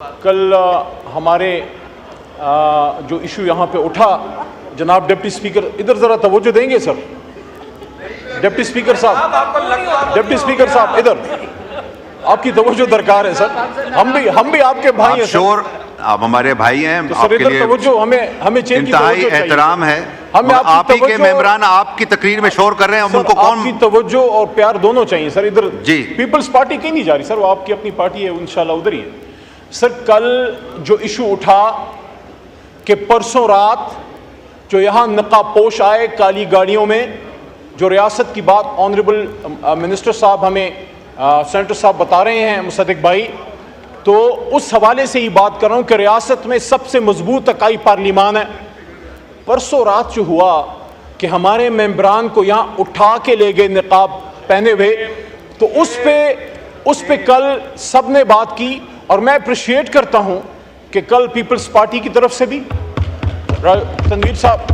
कल हमारे जो इशू यहाँ पे उठा, जनाब डिप्टी स्पीकर इधर ज़रा तवज्जो देंगे सर। डिप्टी स्पीकर साहब इधर आपकी तवज्जो दरकार है सर। हम भी आपके भाई हैं शोर, आप हमारे भाई हैं, तो सर इधर तवज्जो हमें चेंज की इंतहाई एहतराम है। हमें आप ही के मेंबरान आपकी तकरीर में शोर कर रहे हैं, उनको कौन? आपकी तवज्जो और प्यार दोनों चाहिए सर। इधर जी पीपल्स पार्टी कहीं नहीं जा रही सर, वो आपकी अपनी पार्टी है, इंशाल्लाह उधर ही है सर। कल जो इशू उठा कि परसों रात जो यहाँ नकाबपोश आए काली गाड़ियों में, जो रियासत की बात ऑनरेबल मिनिस्टर साहब हमें सेनेटर साहब बता रहे हैं, मुसद्दिक भाई, तो उस हवाले से ही बात कर रहा हूँ कि रियासत में सबसे मजबूत इकाई पार्लिमान है। परसों रात जो हुआ कि हमारे मेंबरान को यहाँ उठा के ले गए निकाब पहने हुए, तो उस पे कल सब ने बात की। और मैं अप्रिशिएट करता हूँ कि कल पीपल्स पार्टी की तरफ से भी तनवीर साहब,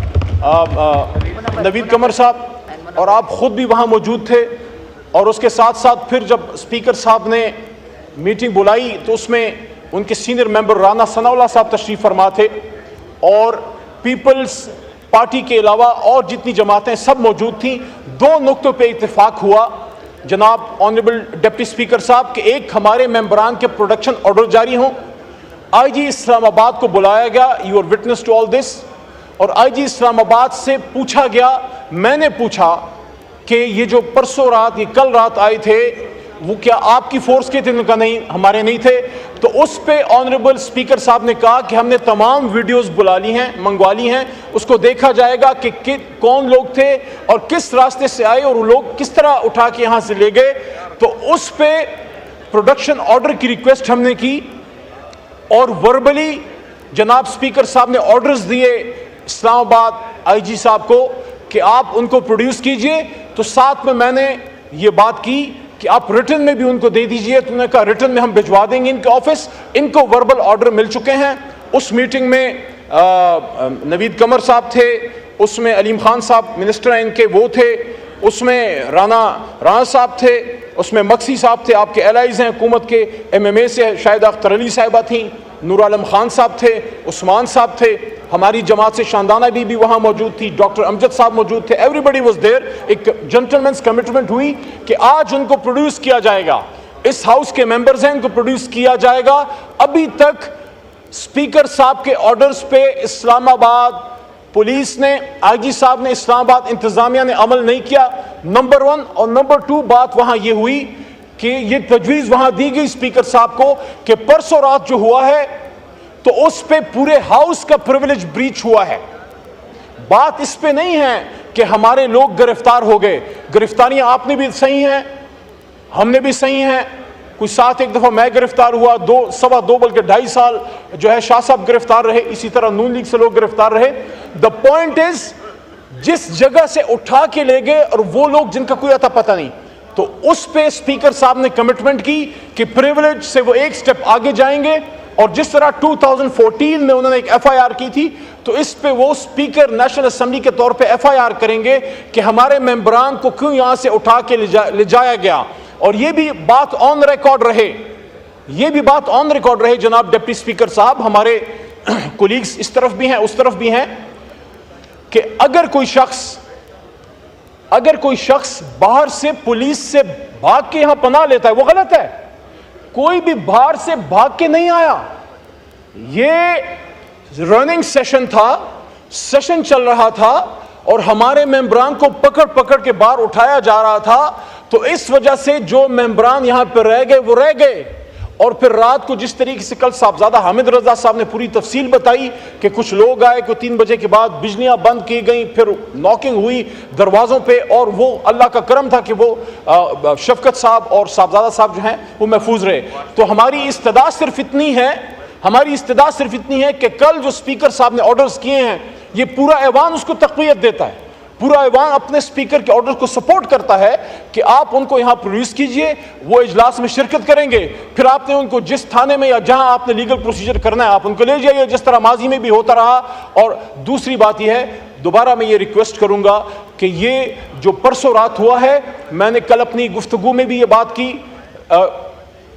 नवीद कमर साहब और आप ख़ुद भी वहाँ मौजूद थे, और उसके साथ साथ फिर जब स्पीकर साहब ने मीटिंग बुलाई तो उसमें उनके सीनियर मेंबर राना सनाउल्लाह साहब तशरीफ़ फरमा थे, और पीपल्स पार्टी के अलावा और जितनी जमातें सब मौजूद थीं। दो नुक्तों पे इत्तेफाक हुआ जनाब ऑनरेबल डिप्टी स्पीकर साहब के, एक हमारे मेंबरान के प्रोडक्शन ऑर्डर जारी हों, आईजी इस्लामाबाद को बुलाया गया, you are witness to all this, और आईजी इस्लामाबाद से पूछा गया, मैंने पूछा कि ये जो परसों रात ये कल रात आए थे वो क्या आपकी फोर्स के थे? उनका नहीं, हमारे नहीं थे। तो उस पे ऑनरेबल स्पीकर साहब ने कहा कि हमने तमाम वीडियोस बुला ली हैं, मंगवा ली हैं, उसको देखा जाएगा कि कौन लोग थे और किस रास्ते से आए और वो लोग किस तरह उठा के यहाँ से ले गए। तो उस पे प्रोडक्शन ऑर्डर की रिक्वेस्ट हमने की, और वर्बली जनाब स्पीकर साहब ने ऑर्डर्स दिए इस्लामाबाद आईजी साहब को कि आप उनको प्रोड्यूस कीजिए। तो साथ में मैंने ये बात की कि आप रिटन में भी उनको दे दीजिए, तो उन्होंने कहा रिटन में हम भिजवा देंगे इनके ऑफिस। इनको वर्बल ऑर्डर मिल चुके हैं। उस मीटिंग में नवीद कमर साहब थे, उसमें अलीम खान साहब मिनिस्टर हैं इनके वो थे, उसमें राना साहब थे, उसमें मक्सी साहब थे, आपके एलाइज हैं हुकूमत के, MMA से शायद अख्तर अली साहिबा थी, नूर आलम खान साहब थे, उस्मान साहब थे, हमारी जमात से शानदाना भी वहाँ मौजूद थी, डॉक्टर अमजद साहब मौजूद थे, एवरीबडी वाज देयर। एक जेंटलमैन्स कमिटमेंट हुई कि आज उनको प्रोड्यूस किया जाएगा, इस हाउस के मेंबर्स हैं, उनको प्रोड्यूस किया जाएगा। अभी तक स्पीकर साहब के ऑर्डर्स पे इस्लामाबाद पुलिस ने, आईजी साहब ने, इस्लामाबाद इंतजामिया ने अमल नहीं किया, नंबर 1। और नंबर 2 बात वहाँ ये हुई कि ये तजवीज़ वहाँ दी गई स्पीकर साहब को कि परसों रात जो हुआ है तो उस पे पूरे हाउस का प्रिविलेज ब्रीच हुआ है। बात इस पे नहीं है कि हमारे लोग गिरफ्तार हो गए, गिरफ्तारियां आपने भी सही हैं, हमने भी सही हैं। कुछ साथ एक दफ़ा मैं गिरफ्तार हुआ, 2 बल्कि 2.5 साल जो है शाह साहब गिरफ्तार रहे, इसी तरह नून लीग से लोग गिरफ्तार रहे। द पॉइंट इज जिस जगह से उठा के ले गए और वो लोग जिनका कोई अता पता नहीं, तो उस पे स्पीकर साहब ने कमिटमेंट की कि प्रिविलेज से वो एक स्टेप आगे जाएंगे। और जिस तरह 2014 में उन्होंने एक FIR की थी, तो इस पे वो स्पीकर नेशनल असेंबली के तौर पे FIR करेंगे कि हमारे मेंबरान को क्यों यहाँ से उठा के ले जाया गया। और ये भी बात ऑन रिकॉर्ड रहे, जनाब डिप्टी स्पीकर साहब, हमारे कोलीग्स इस तरफ भी हैं उस तरफ भी हैं, कि अगर कोई शख्स बाहर से पुलिस से भाग के यहां पनाह लेता है, वो गलत है। कोई भी बाहर से भाग के नहीं आया, ये रनिंग सेशन था, सेशन चल रहा था और हमारे मेंबरान को पकड़ के बाहर उठाया जा रहा था। तो इस वजह से जो मेंबरान यहां पर रह गए वो रह गए। और फिर रात को जिस तरीके से कल साहबजादा हामिद रजा साहब ने पूरी तफसील बताई कि कुछ लोग आए, को 3 बजे के बाद बिजलियां बंद की गई, फिर नॉकिंग हुई दरवाज़ों पे, और वो अल्लाह का करम था कि वो शफकत साहब और साहबजादा साहब जो हैं वो महफूज रहे। तो हमारी इस्तदा सिर्फ इतनी है कि कल जो स्पीकर साहब ने ऑर्डर्स किए हैं, ये पूरा ऐवान उसको तक़वियत देता है, पूरा ऐवान अपने स्पीकर के ऑर्डर को सपोर्ट करता है कि आप उनको यहाँ प्रोड्यूस कीजिए, वो इजलास में शिरकत करेंगे, फिर आपने उनको जिस थाने में या जहाँ आपने लीगल प्रोसीजर करना है आप उनको ले जाइए, जिस तरह माजी में भी होता रहा। और दूसरी बात यह है, दोबारा मैं ये रिक्वेस्ट करूँगा कि ये जो परसों रात हुआ है, मैंने कल अपनी गुफ्तगू में भी ये बात की,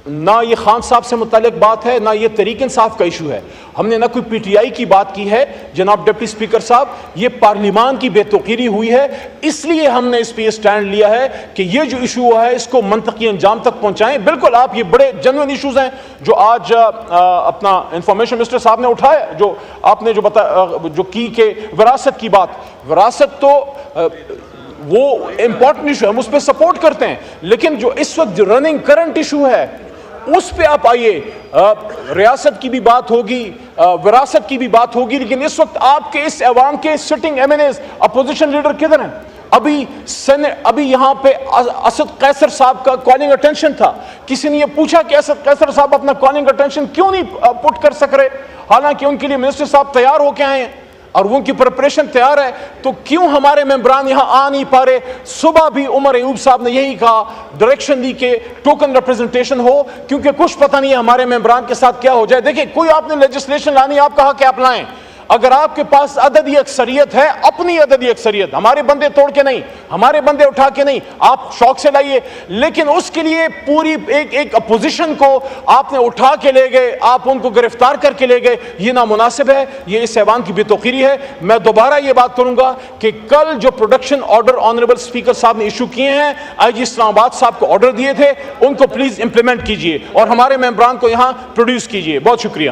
نہ یہ خان صاحب سے متعلق بات ہے، نہ یہ تحریک انصاف کا ایشو ہے. ہم نے نہ کوئی پی ٹی آئی کی بات کی ہے. جناب ڈپٹی اسپیکر صاحب، یہ پارلیمان کی بے توقیری ہوئی ہے، اس لیے ہم نے اس پہ یہ سٹینڈ لیا ہے کہ یہ جو ایشو ہوا ہے اس کو منطقی انجام تک پہنچائیں. بالکل آپ یہ بڑے جنوین ایشوز ہیں جو آج اپنا انفارمیشن منسٹر صاحب نے اٹھایا، جو آپ نے جو کی کہ وراثت کی بات، وراثت تو وہ امپورٹنٹ ایشو ہے، ہم اس پہ سپورٹ کرتے ہیں، لیکن جو اس وقت رننگ کرنٹ ایشو ہے اس پہ آپ آئیے. ریاست کی بھی بات ہوگی، وراثت کی بھی بات ہوگی، لیکن اس وقت آپ کے اس ایوان کے sitting M N as opposition leader کدھر ہیں؟ ابھی یہاں پہ اسد قیصر صاحب کا کالنگ اٹینشن تھا. کسی نے یہ پوچھا کہ اسد قیصر صاحب اپنا کالنگ اٹینشن کیوں نہیں پٹ کر سک رہے، حالانکہ ان کے لیے منسٹر صاحب تیار ہو کے آئے ہیں اور ان کی پریپریشن تیار ہے، تو کیوں ہمارے ممبران یہاں آ نہیں پا رہے؟ صبح بھی عمر ایوب صاحب نے یہی کہا، ڈائریکشن دی کہ ٹوکن ریپرزنٹیشن ہو، کیونکہ کچھ پتہ نہیں ہے ہمارے ممبران کے ساتھ کیا ہو جائے. دیکھیں، کوئی آپ نے لیجسلیشن لانی، آپ کہا کہ آپ لائیں. اگر آپ کے پاس عددی اکثریت ہے، اپنی عددی اکثریت، ہمارے بندے توڑ کے نہیں، ہمارے بندے اٹھا کے نہیں، آپ شوق سے لائیے، لیکن اس کے لیے پوری ایک اپوزیشن کو آپ نے اٹھا کے لے گئے، آپ ان کو گرفتار کر کے لے گئے. یہ نامناسب ہے، یہ اس ایوان کی بے توقیری ہے. میں دوبارہ یہ بات کروں گا کہ کل جو پروڈکشن آرڈر آنریبل اسپیکر صاحب نے ایشو کیے ہیں، آئی جی اسلام آباد صاحب کو آرڈر دیے تھے، ان کو پلیز امپلیمنٹ کیجئے اور ہمارے ممبران کو یہاں پروڈیوس کیجئے. بہت شکریہ.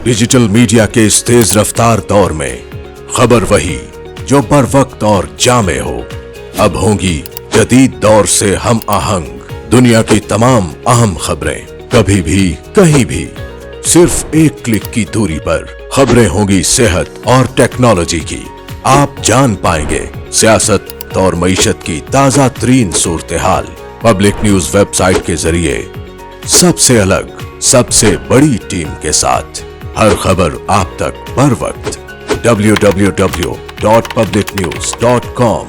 ڈیجیٹل میڈیا کے اس تیز رفتار دور میں خبر وہی جو بر وقت اور جامع ہو. اب ہوں گی جدید دور سے ہم آہنگ دنیا کی تمام اہم خبریں، کبھی بھی کہیں بھی، صرف ایک کلک کی دوری پر. خبریں ہوں گی صحت اور ٹیکنالوجی کی. آپ جان پائیں گے سیاست اور معیشت کی تازہ ترین صورتحال. پبلک نیوز ویب سائٹ کے ذریعے سب سے الگ، سب سے بڑی ٹیم کے ساتھ ہر خبر آپ تک بر وقت. www.publicnews.com